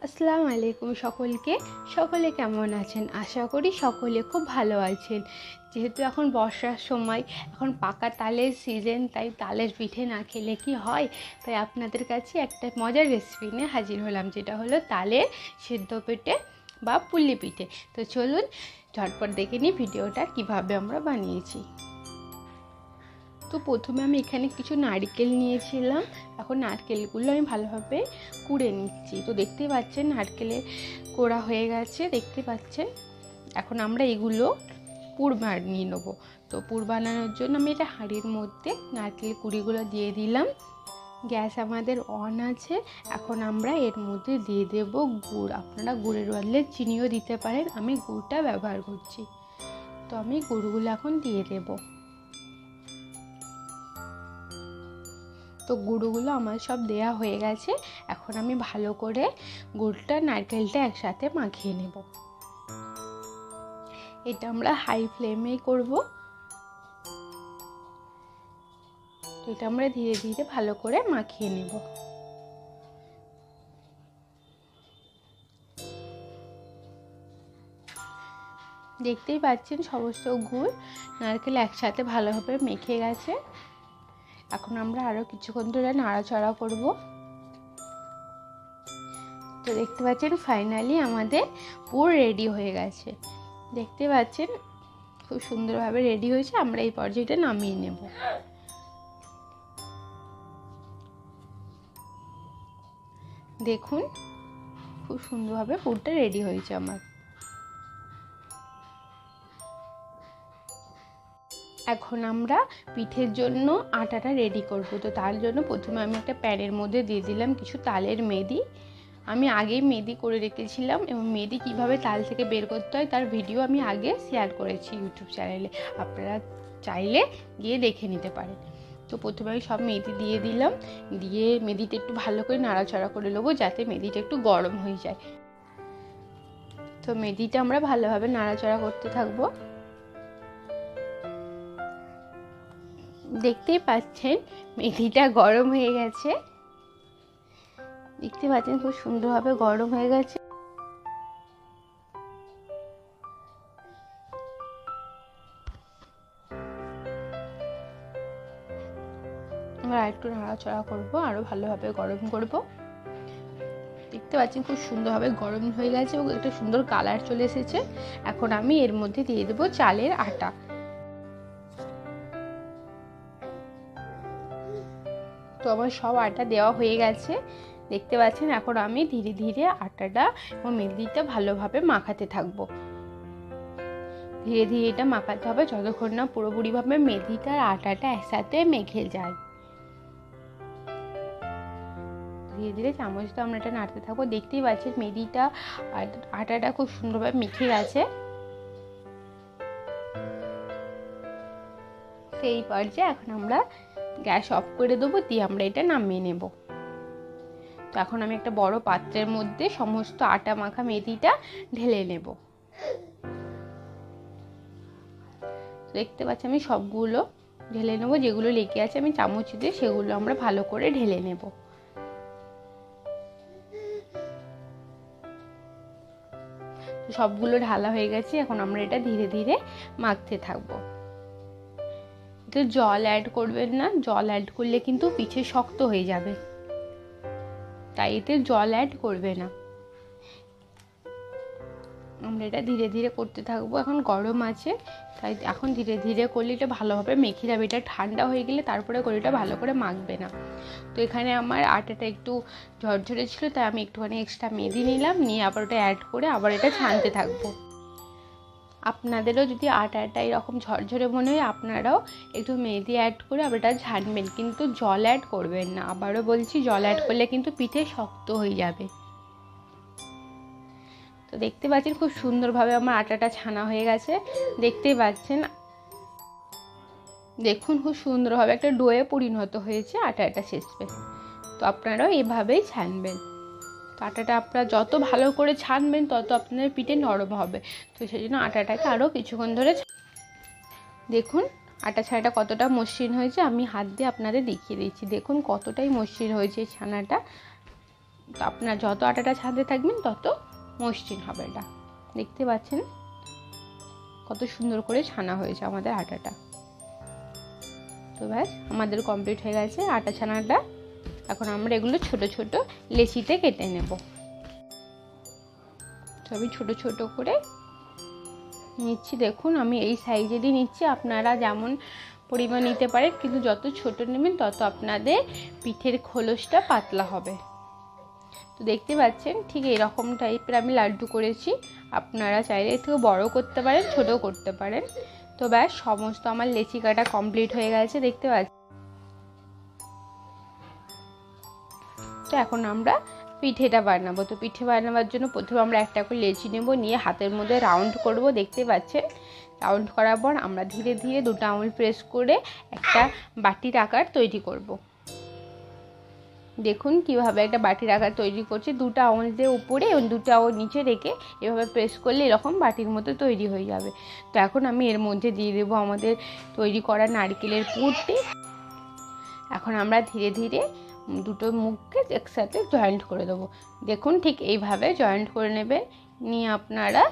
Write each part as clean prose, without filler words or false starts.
আসসালামু আলাইকুম সকলে কেমন আছেন? আশা করি সকলে খুব ভালো আছেন। যেহেতু এখন বর্ষার সময়, এখন পাকা তালের সিজন, তাই তালের পিঠে না খেলে কি হয়, তাই আপনাদের কাছে একটা মজার রেসিপি নিয়ে হাজির হলাম, যেটা হলো তালের সিদ্ধ পিঠে বা পুলি পিঠে। তো চলুন ঝটপট দেখে নিই ভিডিওটা কিভাবে আমরা বানিয়েছি। তো প্রথমে আমি এখানে কিছু নারকেল নিয়েছিলাম। এখন নারকেলগুলো আমি ভালোভাবে কুড়ে নিচ্ছি। তো দেখতেই পাচ্ছেন নারকেলের কোড়া হয়ে গেছে, দেখতে পাচ্ছেন। এখন আমরা এগুলো পুর বানিয়ে নেবো। তো পুর বানানোর জন্য আমি এটা হাঁড়ির মধ্যে নারকেল কুড়িগুলো দিয়ে দিলাম। গ্যাস আমাদের অন আছে। এখন আমরা এর মধ্যে দিয়ে দেব গুড়। আপনারা গুড়ের বদলে চিনিও দিতে পারেন, আমি গুড়টা ব্যবহার করছি। তো আমি গুড়গুলো এখন দিয়ে দেবো। তো গুঁড়োগুলো আমার সব দেয়া হয়ে গেছে। এখন আমি ভালো করে গুড়টা নারকেলটা একসাথে মাখিয়ে নেব। এটা আমরা হাই ফ্লেমেই করব। তো এটা আমরা ধীরে ধীরে ভালো করে মাখিয়ে নেব। দেখতেই পাচ্ছেন সমস্ত গুড় নারকেল একসাথে ভালোভাবে মেখে গেছে। এখন আমরা আরও কিছুক্ষণ ধরে নাড়াচাড়া করব। তো দেখতে পাচ্ছেন ফাইনালি আমাদের পুর রেডি হয়ে গেছে। দেখতে পাচ্ছেন খুব সুন্দরভাবে রেডি হয়েছে। আমরা এই পর্যায়টা নামিয়ে নেব। দেখুন খুব সুন্দরভাবে পুরটা রেডি হয়েছে আমার। এখন আমরা পিঠের জন্য আটাটা রেডি করব। তো তার জন্য প্রথমে আমি একটা প্যানের মধ্যে দিয়ে দিলাম কিছু তালের মেদি। আমি আগেই মেদি করে রেখেছিলাম এবং মেদি কিভাবে তাল থেকে বের করতে হয় তার ভিডিও আমি আগে শেয়ার করেছি ইউটিউব চ্যানেলে, আপনারা চাইলে গিয়ে দেখে নিতে পারেন। তো প্রথমে আমি সব মেদি দিয়ে দিলাম, দিয়ে মেদিটা একটু ভালো করে নাড়াচাড়া করে নেবো যাতে মেদিটা একটু গরম হয়ে যায়। তো মেদিটা আমরা ভালোভাবে নাড়াচাড়া করতে থাকবো। দেখতেই পাচ্ছেন মেদিটা গরম হয়ে গেছে। দেখতে পাচ্ছেন খুব সুন্দরভাবে গরম হয়ে গেছে। আমরা একটু নাড়াচাড়া করবো, আরো ভালোভাবে গরম করব। দেখতে পাচ্ছেন খুব সুন্দরভাবে গরম হয়ে গেছে এবং একটা সুন্দর কালার চলে এসেছে। এখন আমি এর মধ্যে দিয়ে দেবো চালের আটা। তো আমার সব আটা দেওয়া হয়ে গেছে, দেখতে পাচ্ছেন। এখন আমি ধীরে ধীরে আটাটা এবং মেদিটা ভালোভাবে মাখাতে থাকবো। ধীরে ধীরে এটা মাখাতে হবে যতক্ষণ না পুরোপুরিভাবে মেদিটা আর আটাটা একসাথে মেখে যায়। ধীরে ধীরে চামচটা আমরা এটা নাড়তে থাকবো। দেখতেই পাচ্ছেন মেদিটা আর আটাটা খুব সুন্দরভাবে মেখে গেছে। সেই পর্যায়ে এখন আমরা গ্যাস অফ করে দেবো, দিয়ে আমরা এটা নামিয়ে নেব। তো এখন আমি একটা বড় পাত্রের মধ্যে সমস্ত আটা মাখা মেদিটা ঢেলে নেব। দেখতে পাচ্ছি আমি সবগুলো ঢেলে নেব, যেগুলো লেগে আছে আমি চামচ দিয়ে সেগুলো আমরা ভালো করে ঢেলে নেব। সবগুলো ঢালা হয়ে গেছে। এখন আমরা এটা ধীরে ধীরে মাখতে থাকবো। এতে জল অ্যাড করবেন না, জল অ্যাড করলে কিন্তু পিঠে শক্ত হয়ে যাবে, তাই এতে জল অ্যাড করবে না। আমরা এটা ধীরে ধীরে করতে থাকবো। এখন গরম আছে তাই এখন ধীরে ধীরে করলে এটা ভালোভাবে মেখে যাবে। এটা ঠান্ডা হয়ে গেলে তারপরে করে এটা ভালো করে মাখবে না। তো এখানে আমার আটাটা একটু ঝরঝরে ছিল, তাই আমি একটুখানি এক্সট্রা মেদি নিলাম, নিয়ে আবার ওটা অ্যাড করে আবার এটা ছানতে থাকবো। আপনাদেরও যদি আটাটা এরকম ঝরঝরে মনে হয় আপনারাও একটু মেদি অ্যাড করে আবার এটা ছানবেন, কিন্তু জল অ্যাড করবেন না। আবারও বলছি, জল অ্যাড করলে কিন্তু পিঠে শক্ত হয়ে যাবে। তো দেখতে পাচ্ছেন খুব সুন্দরভাবে আমার আটাটা ছানা হয়ে গেছে। দেখতেই পাচ্ছেন, দেখুন খুব সুন্দরভাবে একটা ডোয়ে পরিণত হয়েছে আটাটা শেষবে। তো আপনারাও এভাবেই ছানবেন। তো আটাটা আপনারা যত ভালো করে ছানবেন তত আপনাদের পিঠে নরম হবে। তো সেই জন্য আটাটাকে আরও কিছুক্ষণ ধরে দেখুন আটা ছানাটা কতটা মসৃণ হয়েছে। আমি হাত দিয়ে আপনাদের দেখিয়ে দিচ্ছি। দেখুন কতটাই মসৃণ হয়েছে ছানাটা। তো আপনার যত আটাটা ছাদে থাকবেন তত মসৃণ হবে। এটা দেখতে পাচ্ছেন কত সুন্দর করে ছানা হয়েছে আমাদের আটাটা। তো ব্যাস আমাদের কমপ্লিট হয়ে গেছে আটা ছানাটা। এখন আমরা এগুলো ছোট ছোট লেচিতে কেটে নেব। তো আমি ছোট ছোট করে নিচ্ছি। দেখুন আমি এই সাইজেরই নিচ্ছি, আপনারা যেমন পরিমাণ নিতে পারেন, কিন্তু যত ছোট নেবেন তত আপনাদের পিঠের খোলসটা পাতলা হবে। তো দেখতে পাচ্ছেন ঠিক এরকম টাইপের আমি লাড্ডু করেছি। আপনারা চাইলে এর থেকে বড় করতে পারেন, ছোটও করতে পারেন। তো ব্যাস সমস্ত আমার লেচি কাটা কমপ্লিট হয়ে গেছে, দেখতে পাচ্ছেন। তো এখন আমরা পিঠেটা বানাবো। তো পিঠে বানাবার জন্য প্রথমে আমরা একটা করে লেচি নেব, নিয়ে হাতের মধ্যে রাউন্ড করব। দেখতে পাচ্ছেন রাউন্ড করার পর আমরা ধীরে ধীরে দুটো আঙুল প্রেস করে একটা বাটির আকার তৈরি করব। দেখুন কিভাবে একটা বাটির আকার তৈরি করছি। দুটো আঙুল দিয়ে উপরে এবং দুটো আঙুল নিচে রেখে এভাবে প্রেস করলে এরকম বাটির মতো তৈরি হয়ে যাবে। তো এখন আমি এর মধ্যে দিয়ে দেবো আমাদের তৈরি করা নারকেলের পুরটি। এখন আমরা ধীরে ধীরে দুটো মুখকে একসাথে জয়েন্ট করে দেবো। দেখুন ঠিক এইভাবে জয়েন্ট করে নেবেন, নিয়ে আপনারা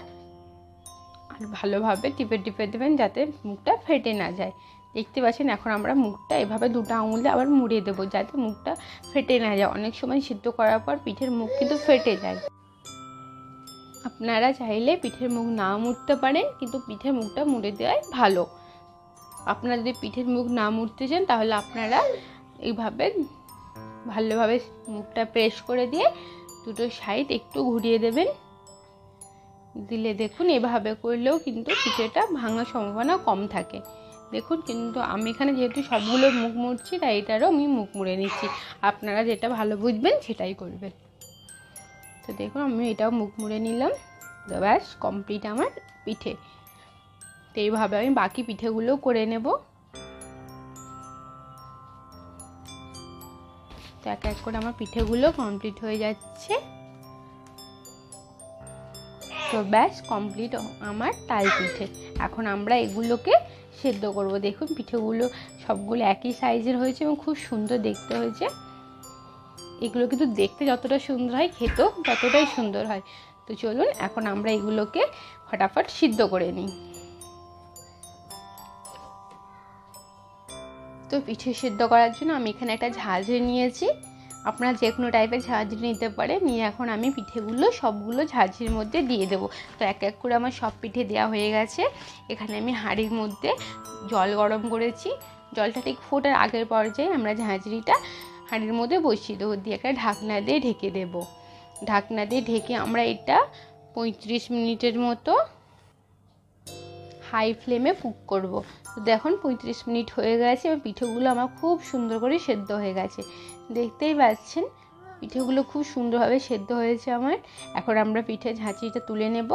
আর ভালোভাবে টিপে টিপে দেবেন যাতে মুখটা ফেটে না যায়। দেখতে পাচ্ছেন এখন আমরা মুখটা এভাবে দুটো আঙুলে আবার মুড়ে দেবো যাতে মুখটা ফেটে না যায়। অনেক সময় সিদ্ধ করার পর পিঠের মুখ কিন্তু ফেটে যায়। আপনারা চাইলে পিঠের মুখ না মুড়তে পারেন, কিন্তু পিঠের মুখটা মুড়ে দেওয়াই ভালো। আপনারা যদি পিঠের মুখ না মুড়তে চান তাহলে আপনারা এইভাবে ভালোভাবে মুখটা প্রেস করে দিয়ে দুটো সাইড একটু ঘুরিয়ে দেবেন। দিলে দেখুন এভাবে করলেও কিন্তু পিঠেটা ভাঙার সম্ভাবনা কম থাকে। দেখুন কিন্তু আমি এখানে যেহেতু সবগুলো মুখ মুড়ছি তাই এটারও আমি মুখ মুড়ে নিচ্ছি। আপনারা যেটা ভালো বুঝবেন সেটাই করবেন। তো দেখুন আমি এটাও মুখ মুড়ে নিলাম। তো ব্যাস কমপ্লিট আমার পিঠে। তো এইভাবে আমি বাকি পিঠেগুলোও করে নেব। তো এক এক করে আমার পিঠেগুলো কমপ্লিট হয়ে যাচ্ছে। তো ব্যাস কমপ্লিট আমার তাল পিঠে। এখন আমরা এগুলোকে সেদ্ধ করব। দেখুন পিঠেগুলো সবগুলো একই সাইজের হয়েছে এবং খুব সুন্দর দেখতে হয়েছে। এগুলো কিন্তু দেখতে যতটা সুন্দর হয় খেতেও ততটাই সুন্দর হয়। তো চলুন এখন আমরা এগুলোকে ফটাফট সিদ্ধ করে নিই। তো পিঠে সিদ্ধ করার জন্য আমি এখানে একটা ঝাঁঝরি নিয়েছি। আপনারা যে কোনো টাইপের ঝাঁঝরি নিতে পারে। নিয়ে এখন আমি পিঠেগুলো সবগুলো ঝাঁঝরির মধ্যে দিয়ে দেবো। তো এক এক করে আমার সব পিঠে দেওয়া হয়ে গেছে। এখানে আমি হাঁড়ির মধ্যে জল গরম করেছি। জলটা ঠিক ফোটার আগের পর্যায়ে আমরা ঝাঁঝরিটা হাঁড়ির মধ্যে বসিয়ে দেবো, দিয়ে একটা ঢাকনা দিয়ে ঢেকে দেবো। ঢাকনা দিয়ে ঢেকে আমরা এটা 35 মিনিটের মতো হাই ফ্লেমে কুক করব। তো দেখুন 35 মিনিট হয়ে গেছে এবং পিঠেগুলো আমার খুব সুন্দর করে সেদ্ধ হয়ে গেছে। দেখতেই পাচ্ছেন পিঠেগুলো খুব সুন্দরভাবে সেদ্ধ হয়েছে আমার। এখন আমরা পিঠে ঝাঁঝরিটা তুলে নেব।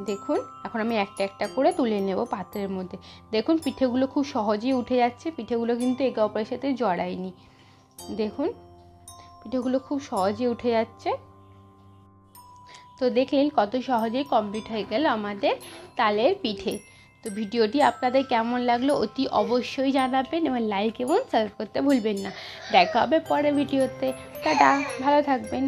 দেখুন এখন আমি একটা একটা করে তুলে নেব পাত্রের মধ্যে। দেখুন পিঠেগুলো খুব সহজেই উঠে যাচ্ছে। পিঠেগুলো কিন্তু একে অপরের সাথে জড়ায়নি। দেখুন পিঠেগুলো খুব সহজেই উঠে যাচ্ছে। তো দেখলেন কত সহজেই কমপ্লিট হয়ে গেল আমাদের তালের পিঠে। তো ভিডিওটি আপনাদের কেমন লাগলো অতি অবশ্যই জানাবেন এবং লাইক এবং সাবস্ক্রাইব করতে ভুলবেন না। দেখা হবে পরের ভিডিওতে। টাটা, ভালো থাকবেন।